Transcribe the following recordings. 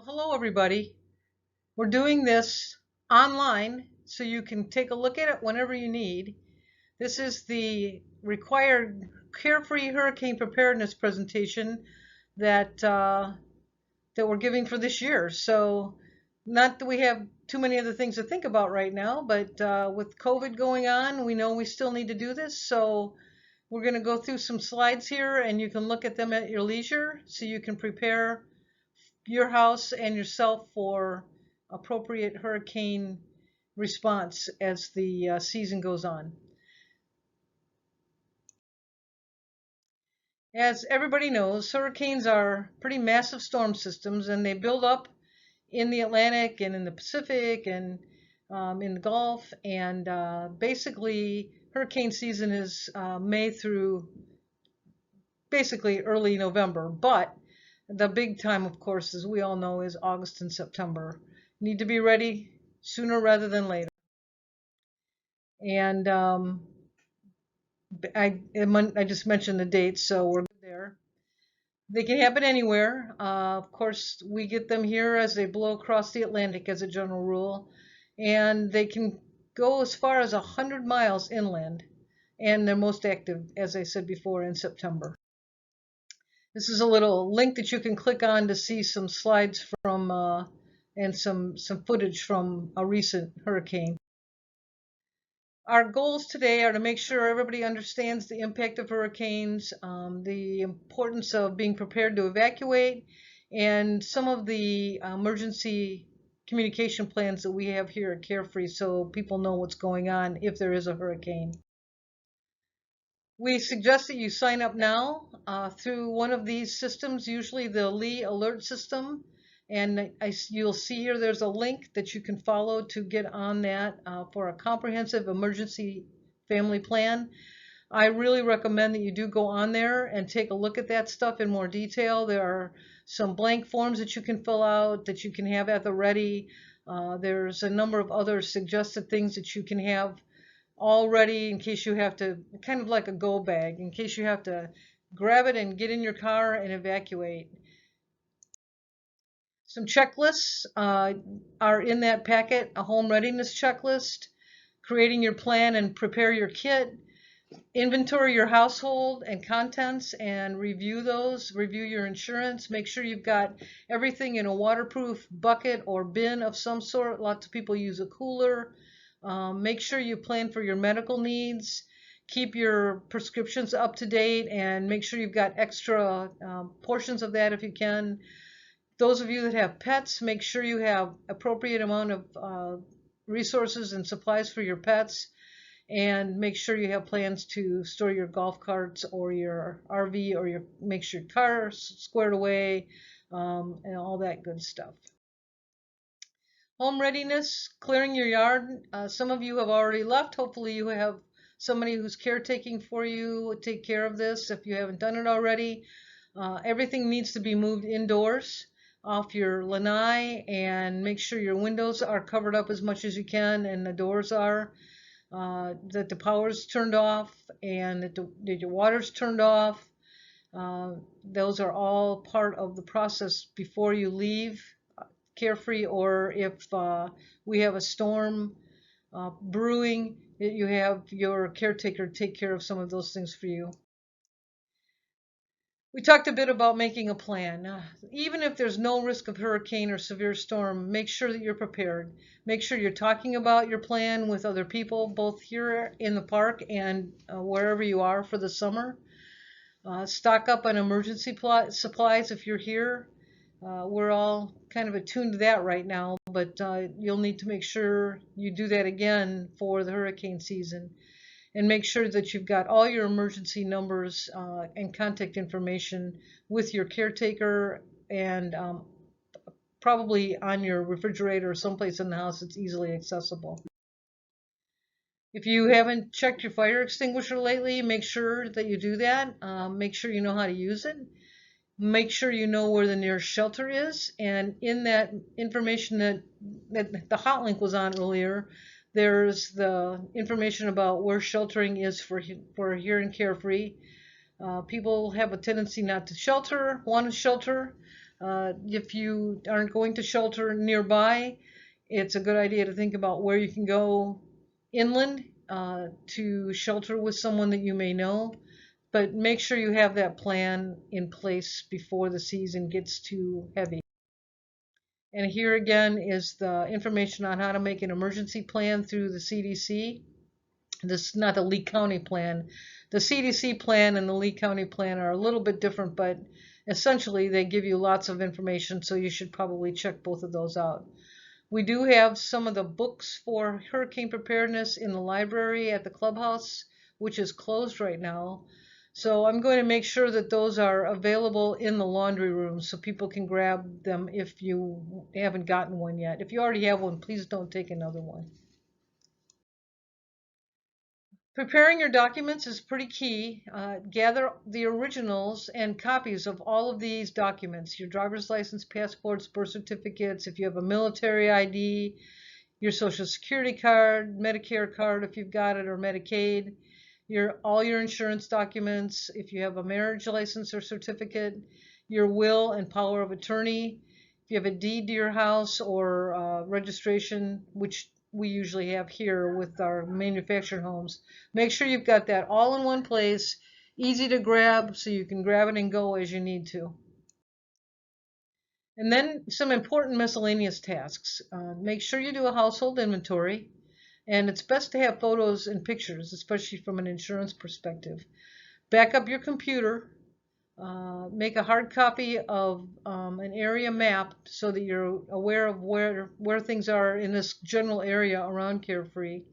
Hello, everybody. We're doing this online so you can take a look at it whenever you need. This is the required Carefree Hurricane Preparedness presentation that we're giving for this year. So, not that we have too many other things to think about right now, but with COVID going on, we know we still need to do this. So, we're going to go through some slides here, and you can look at them at your leisure so you can prepare your house and yourself for appropriate hurricane response as the season goes on. As everybody knows, hurricanes are pretty massive storm systems, and they build up in the Atlantic and in the Pacific and in the Gulf. And basically, hurricane season is May through basically early November. But the big time, of course, as we all know, is August and September. Need to be ready sooner rather than later. And I just mentioned the dates, so we're good there. They can happen anywhere. Of course, we get them here as they blow across the Atlantic as a general rule, and they can go as far as 100 miles inland, and they're most active, as I said before, in September. This is a little link that you can click on to see some slides from and some footage from a recent hurricane. Our goals today are to make sure everybody understands the impact of hurricanes, the importance of being prepared to evacuate, and some of the emergency communication plans that we have here at Carefree so people know what's going on if there is a hurricane. We suggest that you sign up now through one of these systems, usually the Lee Alert system. And you'll see here there's a link that you can follow to get on that for a comprehensive emergency family plan. I really recommend that you do go on there and take a look at that stuff in more detail. There are some blank forms that you can fill out that you can have at the ready. There's a number of other suggested things that you can have all ready in case you have to, kind of like a go bag, in case you have to grab it and get in your car and evacuate. Some checklists are in that packet, a home readiness checklist, creating your plan and prepare your kit, inventory your household and contents and review those, review your insurance, make sure you've got everything in a waterproof bucket or bin of some sort. Lots of people use a cooler. Make sure you plan for your medical needs, keep your prescriptions up to date, and make sure you've got extra portions of that if you can. Those of you that have pets, make sure you have appropriate amount of resources and supplies for your pets, and make sure you have plans to store your golf carts or your RV or make sure your car is squared away and all that good stuff. Home readiness, clearing your yard. Some of you have already left. Hopefully you have somebody who's caretaking for you take care of this if you haven't done it already. Everything needs to be moved indoors off your lanai, and make sure your windows are covered up as much as you can and the doors are, that the power's turned off and that your water's turned off. Those are all part of the process before you leave Carefree, or if we have a storm brewing, you have your caretaker take care of some of those things for you. We talked a bit about making a plan. Even if there's no risk of hurricane or severe storm, make sure that you're prepared. Make sure you're talking about your plan with other people, both here in the park and wherever you are for the summer. Stock up on emergency supplies if you're here. We're all kind of attuned to that right now, but you'll need to make sure you do that again for the hurricane season. And make sure that you've got all your emergency numbers and contact information with your caretaker, and probably on your refrigerator or someplace in the house that's easily accessible. If you haven't checked your fire extinguisher lately, make sure that you do that. Make sure you know how to use it. Make sure you know where the nearest shelter is. And in that information that the hot link was on earlier, there's the information about where sheltering is for here in Carefree. People have a tendency not to shelter, want to shelter. If you aren't going to shelter nearby, it's a good idea to think about where you can go inland to shelter with someone that you may know. But make sure you have that plan in place before the season gets too heavy. And here again is the information on how to make an emergency plan through the CDC. This is not the Lee County plan. The CDC plan and the Lee County plan are a little bit different, but essentially they give you lots of information, so you should probably check both of those out. We do have some of the books for hurricane preparedness in the library at the clubhouse, which is closed right now. So I'm going to make sure that those are available in the laundry room so people can grab them if you haven't gotten one yet. If you already have one, please don't take another one. Preparing your documents is pretty key. Gather the originals and copies of all of these documents, your driver's license, passports, birth certificates, if you have a military ID, your social security card, Medicare card if you've got it, or Medicaid, all your insurance documents, if you have a marriage license or certificate, your will and power of attorney, if you have a deed to your house or registration, which we usually have here with our manufactured homes. Make sure you've got that all in one place, easy to grab so you can grab it and go as you need to. And then some important miscellaneous tasks. Make sure you do a household inventory, and it's best to have photos and pictures, especially from an insurance perspective. Back up your computer. Make a hard copy of an area map so that you're aware of where things are in this general area around Carefree.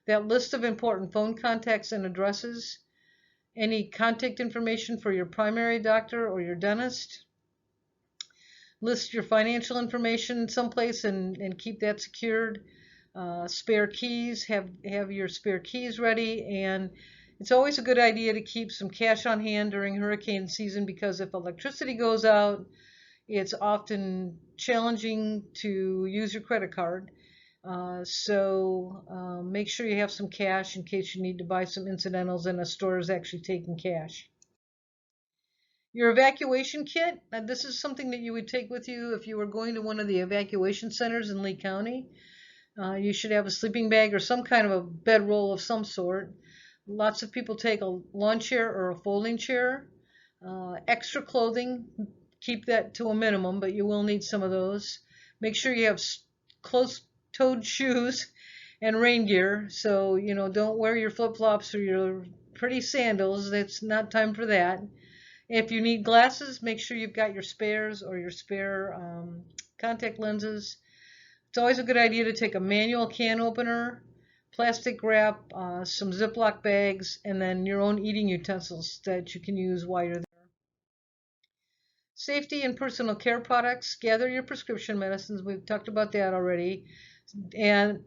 That list of important phone contacts and addresses, any contact information for your primary doctor or your dentist. List your financial information someplace and keep that secured. Spare keys, have your spare keys ready, and it's always a good idea to keep some cash on hand during hurricane season because if electricity goes out, it's often challenging to use your credit card. So make sure you have some cash in case you need to buy some incidentals and a store is actually taking cash. Your evacuation kit, this is something that you would take with you if you were going to one of the evacuation centers in Lee County. You should have a sleeping bag or some kind of a bedroll of some sort. Lots of people take a lawn chair or a folding chair. Extra clothing, keep that to a minimum, but you will need some of those. Make sure you have closed-toed shoes and rain gear. So, don't wear your flip-flops or your pretty sandals. It's not time for that. If you need glasses, make sure you've got your spares or your spare contact lenses. It's always a good idea to take a manual can opener, plastic wrap, some Ziploc bags, and then your own eating utensils that you can use while you're there. Safety and personal care products. Gather your prescription medicines. We've talked about that already. And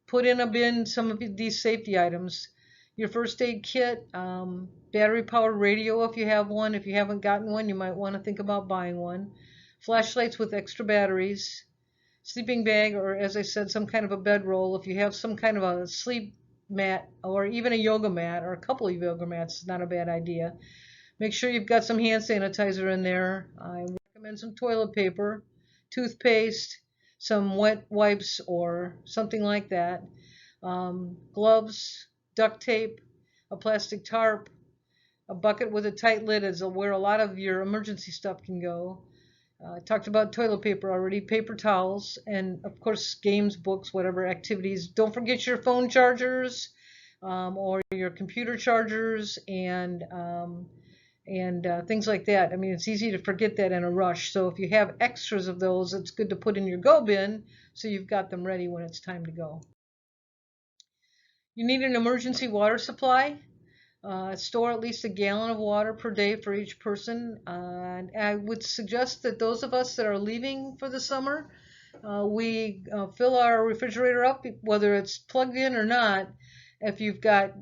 put in a bin some of these safety items. Your first aid kit, battery-powered radio if you have one. If you haven't gotten one, you might want to think about buying one. Flashlights with extra batteries. Sleeping bag, or as I said, some kind of a bedroll. If you have some kind of a sleep mat or even a yoga mat or a couple of yoga mats, it's not a bad idea. Make sure you've got some hand sanitizer in there. I recommend some toilet paper, toothpaste, some wet wipes or something like that, gloves, duct tape, a plastic tarp, a bucket with a tight lid is where a lot of your emergency stuff can go. I talked about toilet paper already, paper towels, and of course games, books, whatever activities. Don't forget your phone chargers or your computer chargers and things like that. I mean, it's easy to forget that in a rush. So if you have extras of those, it's good to put in your go bin so you've got them ready when it's time to go. You need an emergency water supply. Store at least a gallon of water per day for each person. And I would suggest that those of us that are leaving for the summer, we fill our refrigerator up, whether it's plugged in or not. If you've got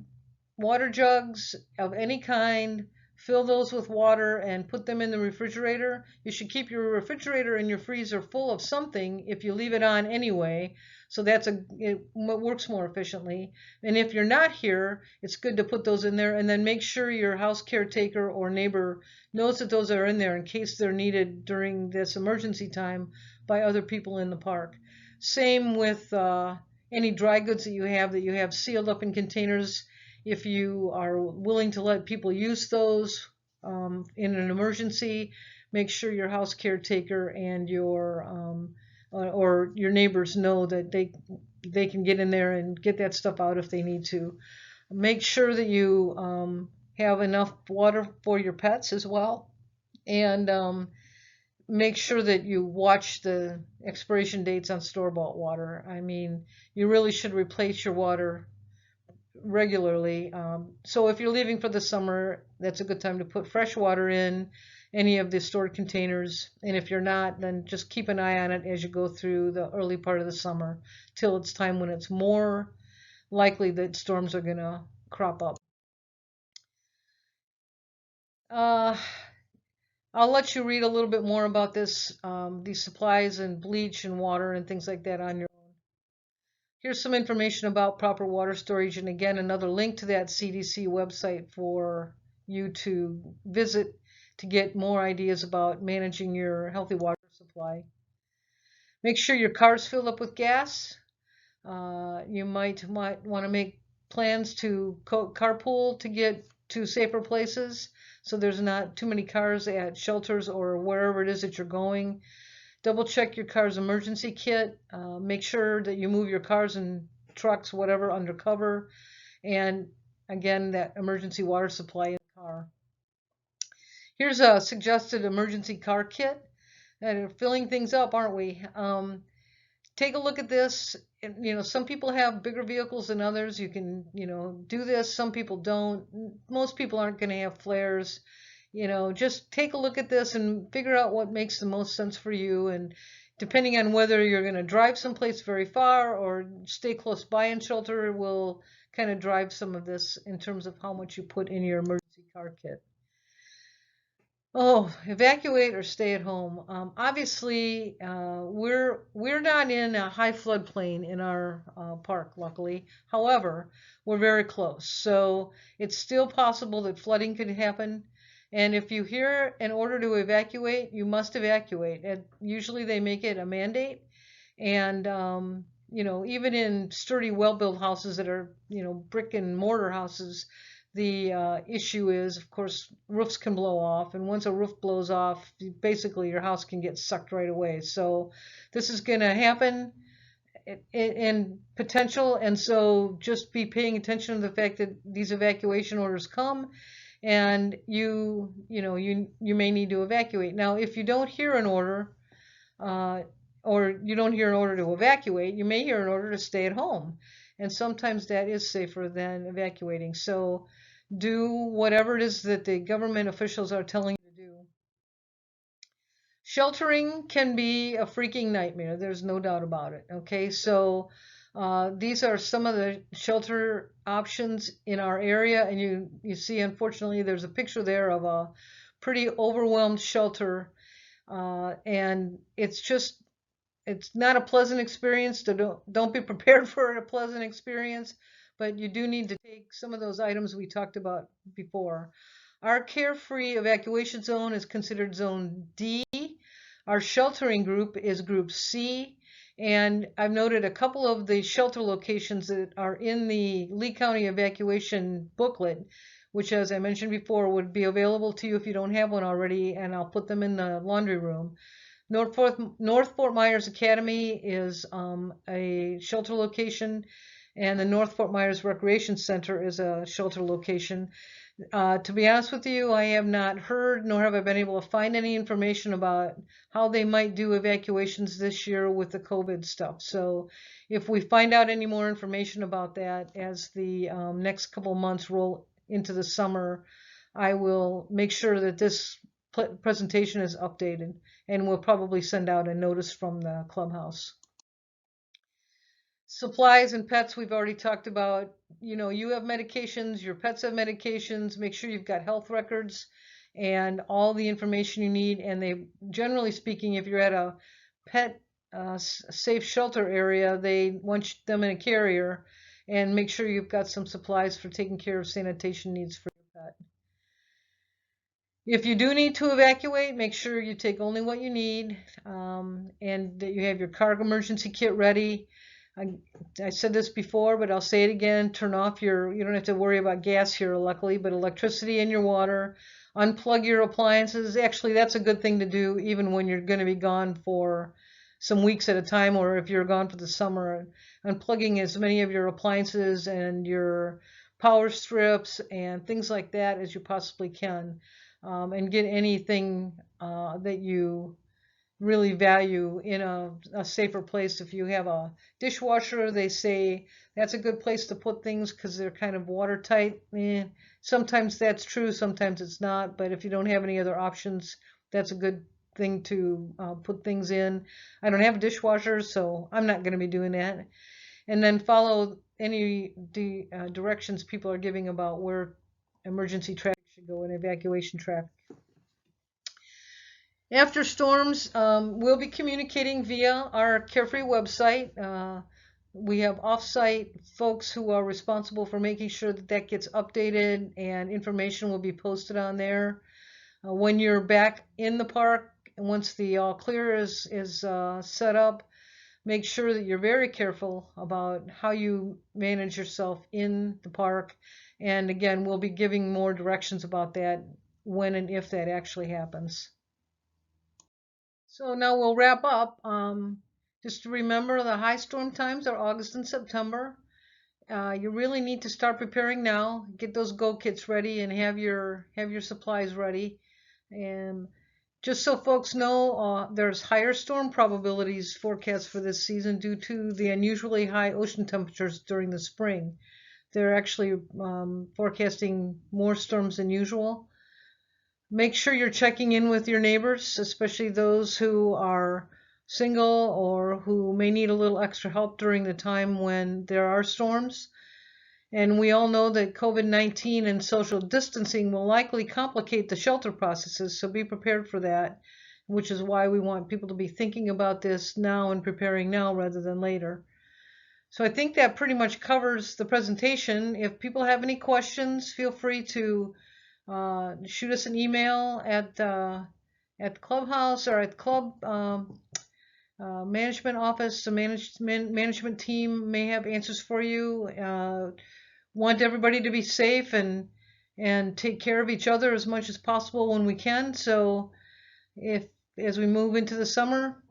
water jugs of any kind, fill those with water and put them in the refrigerator. You should keep your refrigerator and your freezer full of something if you leave it on anyway. So it works more efficiently. And if you're not here, it's good to put those in there and then make sure your house caretaker or neighbor knows that those are in there in case they're needed during this emergency time by other people in the park. Same with any dry goods that you have sealed up in containers. If you are willing to let people use those in an emergency, make sure your house caretaker and your or your neighbors know that they can get in there and get that stuff out if they need to. Make sure that you have enough water for your pets as well, and make sure that you watch the expiration dates on store-bought water. I mean, you really should replace your water regularly. So if you're leaving for the summer, that's a good time to put fresh water in any of the stored containers. And if you're not, then just keep an eye on it as you go through the early part of the summer till it's time when it's more likely that storms are going to crop up. I'll let you read a little bit more about this, these supplies and bleach and water and things like that on your own. Here's some information about proper water storage, and again, another link to that CDC website for you to visit to get more ideas about managing your healthy water supply. Make sure your car's filled up with gas. You might want to make plans to carpool to get to safer places so there's not too many cars at shelters or wherever it is that you're going. Double check your car's emergency kit. Make sure that you move your cars and trucks, whatever, undercover. And again, that emergency water supply in the car. Here's a suggested emergency car kit. And we're filling things up, aren't we? Take a look at this. You know, some people have bigger vehicles than others. You can, do this. Some people don't. Most people aren't going to have flares. Just take a look at this and figure out what makes the most sense for you. And depending on whether you're going to drive someplace very far or stay close by and shelter, will kind of drive some of this in terms of how much you put in your emergency car kit. Oh, evacuate or stay at home. Obviously, we're not in a high floodplain in our park, luckily. However, we're very close, so it's still possible that flooding could happen. And if you hear an order to evacuate, you must evacuate. And usually, they make it a mandate. And even in sturdy, well-built houses that are brick and mortar houses, the issue is, of course, roofs can blow off, and once a roof blows off, basically your house can get sucked right away. So this is going to happen in potential, and so just be paying attention to the fact that these evacuation orders come, and you may need to evacuate. Now, if you don't hear an order, or you don't hear an order to evacuate, you may hear an order to stay at home, and sometimes that is safer than evacuating. So do whatever it is that the government officials are telling you to do. Sheltering can be a freaking nightmare. There's no doubt about it. Okay, so these are some of the shelter options in our area, and you see, unfortunately, there's a picture there of a pretty overwhelmed shelter, and it's not a pleasant experience. So don't be prepared for a pleasant experience, but you do need to take some of those items we talked about before. Our Carefree evacuation zone is considered zone D. Our sheltering group is group C. And I've noted a couple of the shelter locations that are in the Lee County evacuation booklet, which, as I mentioned before, would be available to you if you don't have one already, and I'll put them in the laundry room. North Fort Myers Academy is a shelter location, and the North Fort Myers Recreation Center is a shelter location. To be honest with you, I have not heard, nor have I been able to find any information about how they might do evacuations this year with the COVID stuff. So if we find out any more information about that as the next couple months roll into the summer, I will make sure that this presentation is updated, and we'll probably send out a notice from the clubhouse. Supplies and pets, we've already talked about. You have medications, your pets have medications. Make sure you've got health records and all the information you need. And they, generally speaking, if you're at a pet safe shelter area, they want them in a carrier. And make sure you've got some supplies for taking care of sanitation needs for your pet. If you do need to evacuate, make sure you take only what you need, and that you have your car emergency kit ready. I said this before, but I'll say it again. Turn off you don't have to worry about gas here, luckily, but electricity in your water. Unplug your appliances. Actually, that's a good thing to do even when you're going to be gone for some weeks at a time, or if you're gone for the summer. Unplugging as many of your appliances and your power strips and things like that as you possibly can, and get anything that you really value in a safer place. If you have a dishwasher, they say that's a good place to put things because they're kind of watertight. Sometimes that's true, sometimes it's not, but if you don't have any other options, that's a good thing to put things in. I don't have a dishwasher, so I'm not going to be doing that. And then follow any directions people are giving about where emergency traffic should go and evacuation traffic. After storms, we'll be communicating via our Carefree website. We have off-site folks who are responsible for making sure that that gets updated, and information will be posted on there. When you're back in the park, and once the all clear is set up, make sure that you're very careful about how you manage yourself in the park. And again, we'll be giving more directions about that when and if that actually happens. So now we'll wrap up. Just to remember, the high storm times are August and September. You really need to start preparing now. Get those go kits ready and have your supplies ready. And just so folks know, there's higher storm probabilities forecast for this season due to the unusually high ocean temperatures during the spring. They're actually forecasting more storms than usual. Make sure you're checking in with your neighbors, especially those who are single or who may need a little extra help during the time when there are storms. And we all know that COVID-19 and social distancing will likely complicate the shelter processes, so be prepared for that, which is why we want people to be thinking about this now and preparing now rather than later. So I think that pretty much covers the presentation. If people have any questions, feel free to shoot us an email at Clubhouse or at Club Management Office. The management team may have answers for you. Want everybody to be safe and take care of each other as much as possible when we can. So as we move into the summer,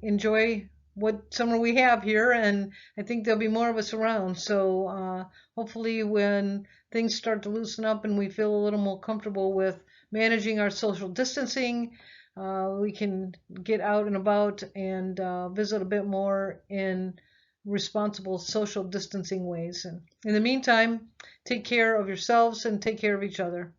enjoy what summer we have here, and I think there'll be more of us around. So hopefully when things start to loosen up and we feel a little more comfortable with managing our social distancing, we can get out and about and visit a bit more in responsible social distancing ways. And in the meantime, take care of yourselves and take care of each other.